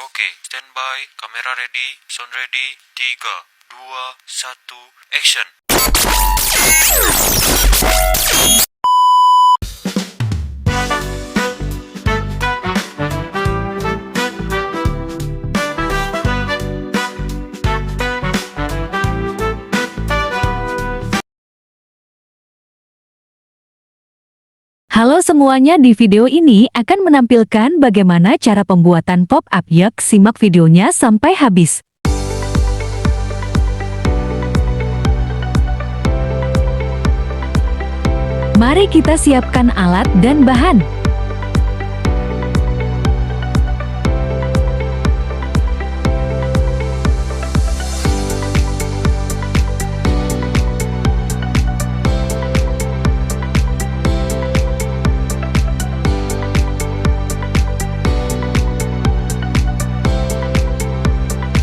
Oke, standby, kamera ready, sound ready, 3, 2, 1, action. Halo semuanya, di video ini akan menampilkan bagaimana cara pembuatan pop-up. Yuk, simak videonya sampai habis. Mari kita siapkan alat dan bahan.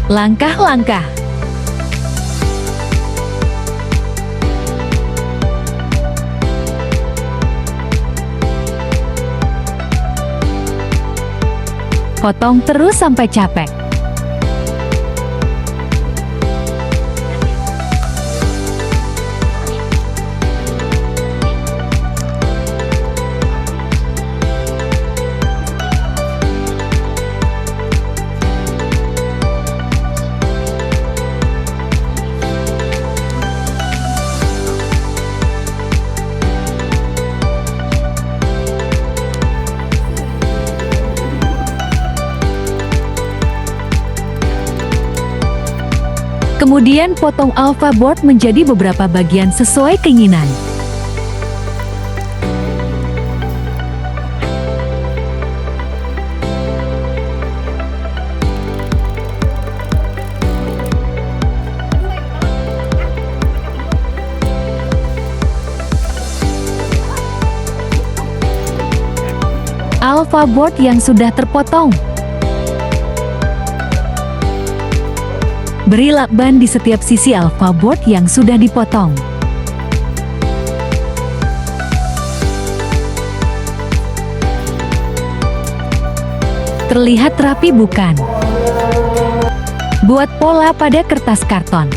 Langkah-langkah. Potong terus sampai capek. Kemudian potong alpha board menjadi beberapa bagian sesuai keinginan. Alpha board yang sudah terpotong. Beri lakban di setiap sisi alpha board yang sudah dipotong. Terlihat rapi bukan? Buat pola pada kertas karton.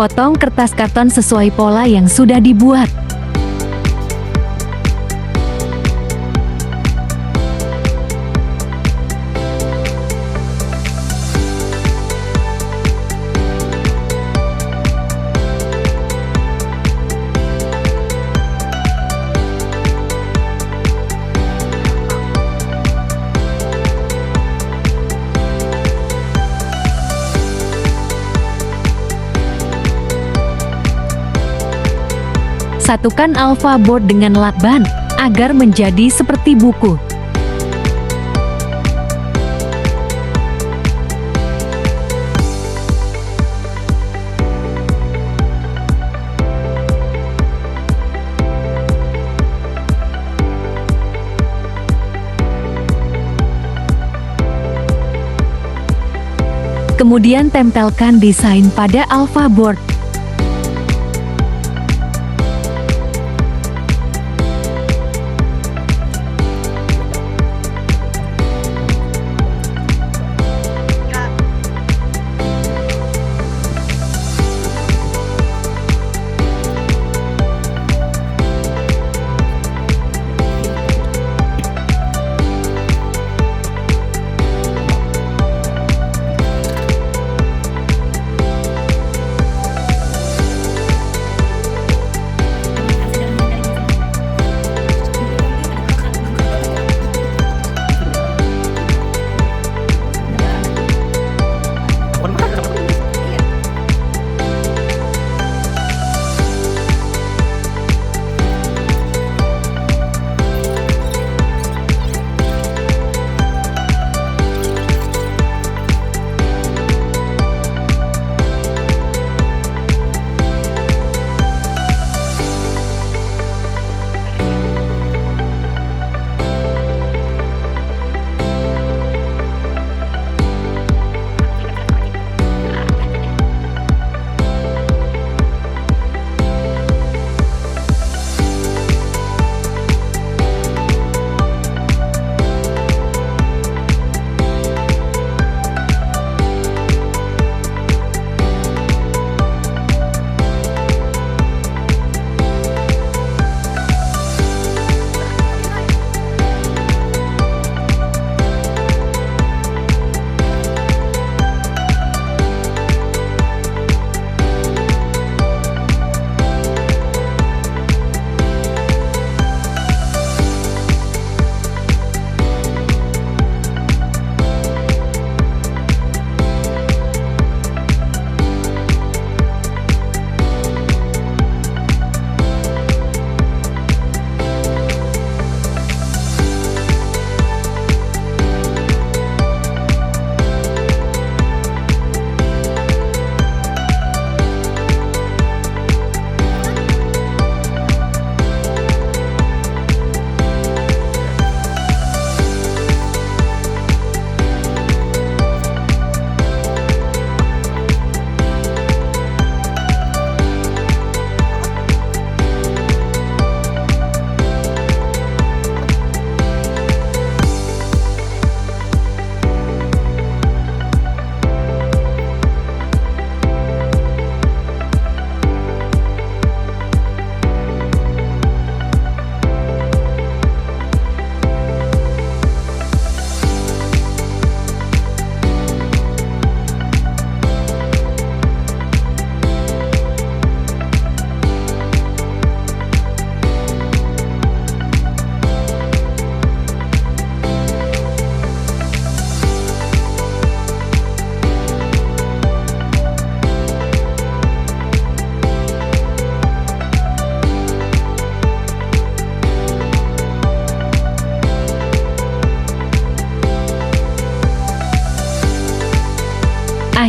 Potong kertas karton sesuai pola yang sudah dibuat. Satukan alpha board dengan lakban agar menjadi seperti buku. Kemudian tempelkan desain pada alpha board.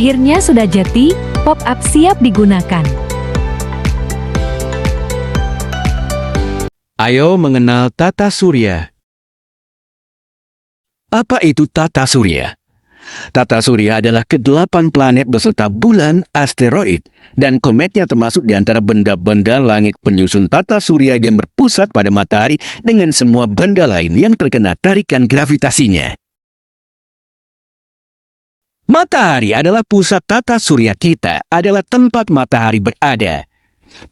Akhirnya sudah jadi, pop-up siap digunakan. Ayo mengenal tata surya. Apa itu tata surya? Tata surya adalah ke-8 planet beserta bulan, asteroid, dan kometnya termasuk di antara benda-benda langit penyusun tata surya yang berpusat pada matahari dengan semua benda lain yang terkena tarikan gravitasinya. Matahari adalah pusat tata surya kita, adalah tempat matahari berada.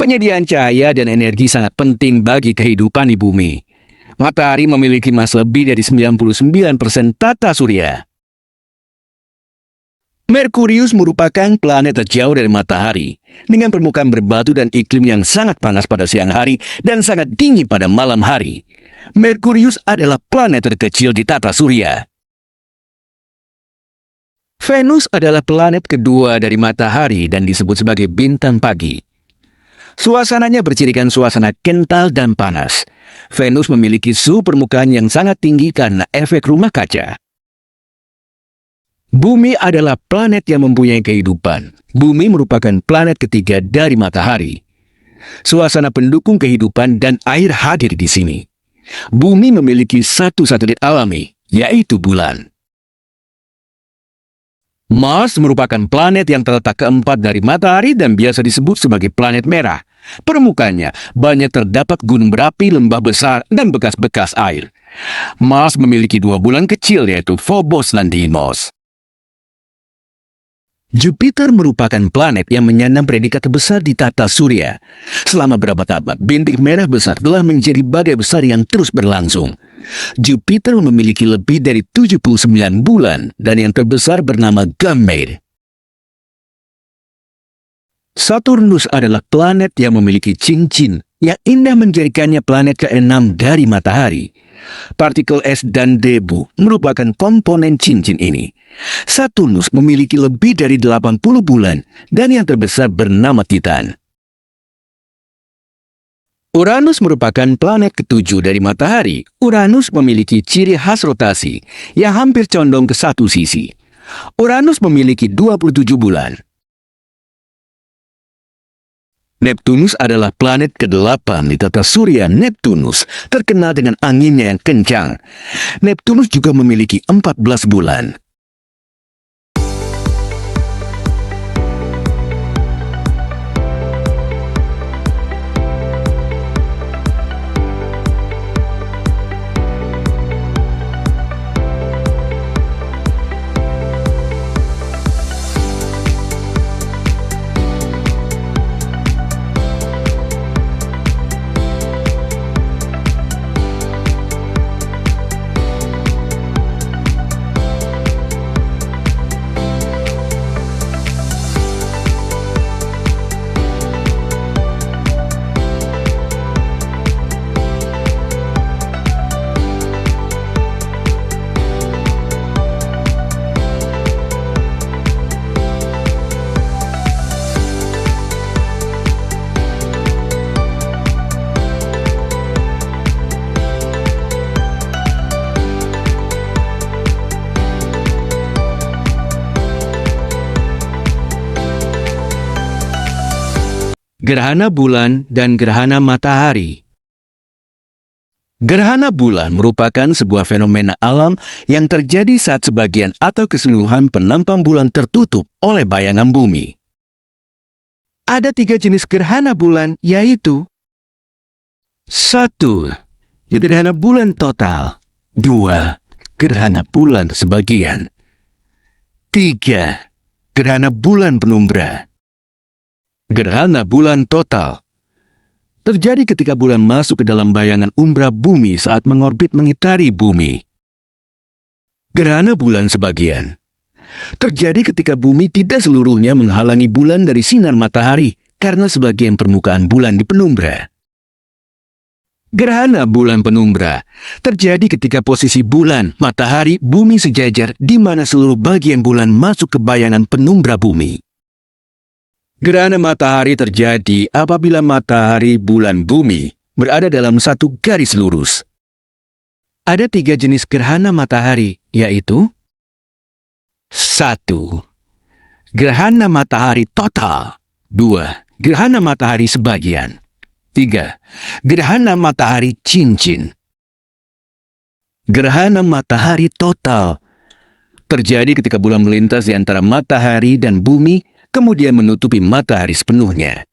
Penyediaan cahaya dan energi sangat penting bagi kehidupan di bumi. Matahari memiliki massa lebih dari 99% tata surya. Merkurius merupakan planet terjauh dari matahari, dengan permukaan berbatu dan iklim yang sangat panas pada siang hari dan sangat dingin pada malam hari. Merkurius adalah planet terkecil di tata surya. Venus adalah planet kedua dari matahari dan disebut sebagai bintang pagi. Suasananya bercirikan suasana kental dan panas. Venus memiliki suhu permukaan yang sangat tinggi karena efek rumah kaca. Bumi adalah planet yang mempunyai kehidupan. Bumi merupakan planet ketiga dari matahari. Suasana pendukung kehidupan dan air hadir di sini. Bumi memiliki satu satelit alami, yaitu bulan. Mars merupakan planet yang terletak keempat dari matahari dan biasa disebut sebagai planet merah. Permukaannya banyak terdapat gunung berapi, lembah besar, dan bekas-bekas air. Mars memiliki 2 bulan kecil yaitu Phobos dan Deimos. Jupiter merupakan planet yang menyandang predikat terbesar di tata surya. Selama berabad-abad, bintik merah besar telah menjadi badai besar yang terus berlangsung. Jupiter memiliki lebih dari 79 bulan dan yang terbesar bernama Ganymede. Saturnus adalah planet yang memiliki cincin yang indah menjadikannya planet ke-6 dari matahari. Partikel es dan debu merupakan komponen cincin ini. Saturnus memiliki lebih dari 80 bulan dan yang terbesar bernama Titan. Uranus merupakan planet ke-7 dari matahari. Uranus memiliki ciri khas rotasi yang hampir condong ke satu sisi. Uranus memiliki 27 bulan. Neptunus adalah planet ke-8 di tata surya. Neptunus terkenal dengan anginnya yang kencang. Neptunus juga memiliki 14 bulan. Gerhana bulan dan gerhana matahari. Gerhana bulan merupakan sebuah fenomena alam yang terjadi saat sebagian atau keseluruhan penampang bulan tertutup oleh bayangan bumi. Ada 3 jenis gerhana bulan, yaitu 1. Gerhana bulan total. 2. Gerhana bulan sebagian. 3. Gerhana bulan penumbra. Gerhana bulan total terjadi ketika bulan masuk ke dalam bayangan umbra bumi saat mengorbit mengitari bumi. Gerhana bulan sebagian terjadi ketika bumi tidak seluruhnya menghalangi bulan dari sinar matahari karena sebagian permukaan bulan di penumbra. Gerhana bulan penumbra terjadi ketika posisi bulan, matahari, bumi sejajar di mana seluruh bagian bulan masuk ke bayangan penumbra bumi. Gerhana matahari terjadi apabila matahari, bulan, bumi berada dalam satu garis lurus. Ada 3 jenis gerhana matahari, yaitu 1. Gerhana matahari total. 2. Gerhana matahari sebagian. 3. Gerhana matahari cincin. Gerhana matahari total terjadi ketika bulan melintas di antara matahari dan bumi, kemudian menutupi matahari sepenuhnya.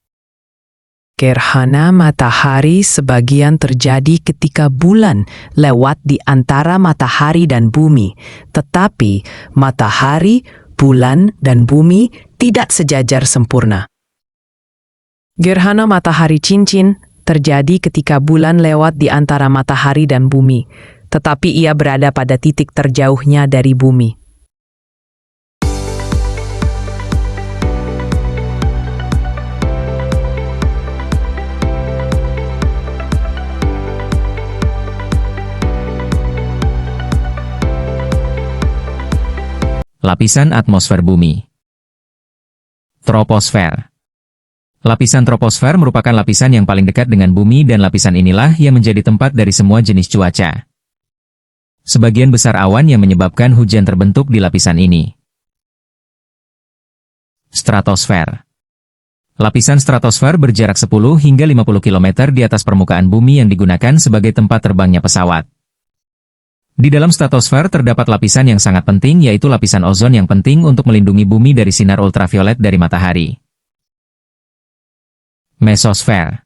Gerhana matahari sebagian terjadi ketika bulan lewat di antara matahari dan bumi, tetapi matahari, bulan, dan bumi tidak sejajar sempurna. Gerhana matahari cincin terjadi ketika bulan lewat di antara matahari dan bumi, tetapi ia berada pada titik terjauhnya dari bumi. Lapisan atmosfer bumi. Troposfer. Lapisan troposfer merupakan lapisan yang paling dekat dengan bumi dan lapisan inilah yang menjadi tempat dari semua jenis cuaca. Sebagian besar awan yang menyebabkan hujan terbentuk di lapisan ini. Stratosfer. Lapisan stratosfer berjarak 10 hingga 50 km di atas permukaan bumi yang digunakan sebagai tempat terbangnya pesawat. Di dalam stratosfer terdapat lapisan yang sangat penting, yaitu lapisan ozon yang penting untuk melindungi bumi dari sinar ultraviolet dari matahari. Mesosfer.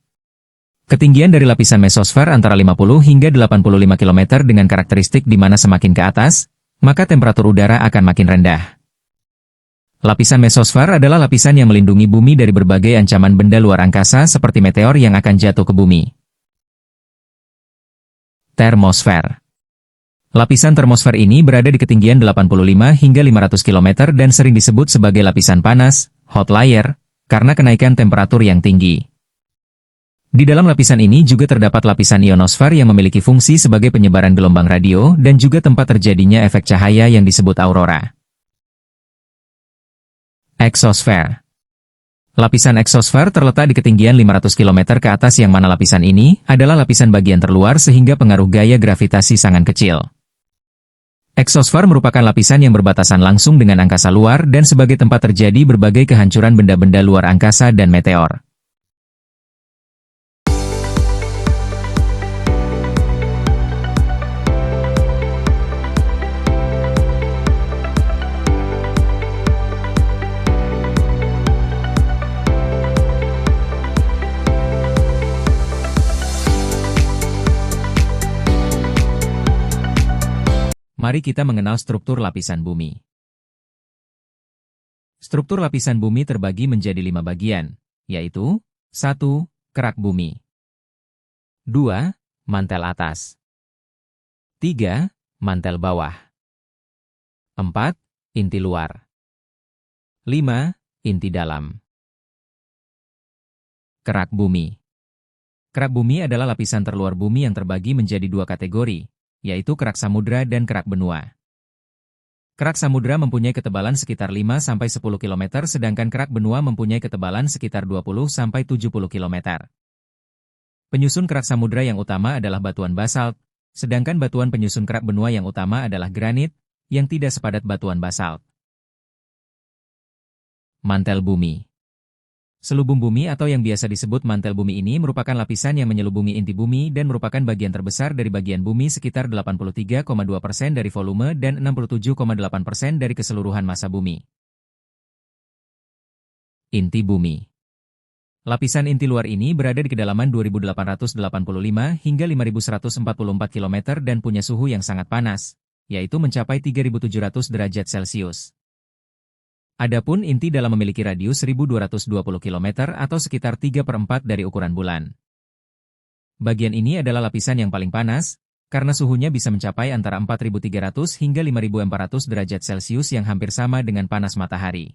Ketinggian dari lapisan mesosfer antara 50 hingga 85 km dengan karakteristik di mana semakin ke atas, maka temperatur udara akan makin rendah. Lapisan mesosfer adalah lapisan yang melindungi bumi dari berbagai ancaman benda luar angkasa seperti meteor yang akan jatuh ke bumi. Termosfer. Lapisan termosfer ini berada di ketinggian 85 hingga 500 km dan sering disebut sebagai lapisan panas, hot layer, karena kenaikan temperatur yang tinggi. Di dalam lapisan ini juga terdapat lapisan ionosfer yang memiliki fungsi sebagai penyebaran gelombang radio dan juga tempat terjadinya efek cahaya yang disebut aurora. Eksosfer. Lapisan eksosfer terletak di ketinggian 500 km ke atas yang mana lapisan ini adalah lapisan bagian terluar sehingga pengaruh gaya gravitasi sangat kecil. Eksosfer merupakan lapisan yang berbatasan langsung dengan angkasa luar dan sebagai tempat terjadi berbagai kehancuran benda-benda luar angkasa dan meteor. Mari kita mengenal struktur lapisan bumi. Struktur lapisan bumi terbagi menjadi 5 bagian, yaitu 1. Kerak bumi 2. Mantel atas 3. Mantel bawah 4. Inti luar 5. Inti dalam. Kerak bumi. Kerak bumi adalah lapisan terluar bumi yang terbagi menjadi 2 kategori, yaitu kerak samudra dan kerak benua. Kerak samudra mempunyai ketebalan sekitar 5-10 km, sedangkan kerak benua mempunyai ketebalan sekitar 20-70 km. Penyusun kerak samudra yang utama adalah batuan basalt, sedangkan batuan penyusun kerak benua yang utama adalah granit, yang tidak sepadat batuan basalt. Mantel bumi. Selubung bumi atau yang biasa disebut mantel bumi ini merupakan lapisan yang menyelubungi inti bumi dan merupakan bagian terbesar dari bagian bumi sekitar 83,2% dari volume dan 67,8% dari keseluruhan massa bumi. Inti bumi. Lapisan inti luar ini berada di kedalaman 2885 hingga 5144 km dan punya suhu yang sangat panas, yaitu mencapai 3700 derajat Celcius. Adapun inti dalam memiliki radius 1220 km atau sekitar 3/4 dari ukuran bulan. Bagian ini adalah lapisan yang paling panas, karena suhunya bisa mencapai antara 4300 hingga 5400 derajat Celcius yang hampir sama dengan panas matahari.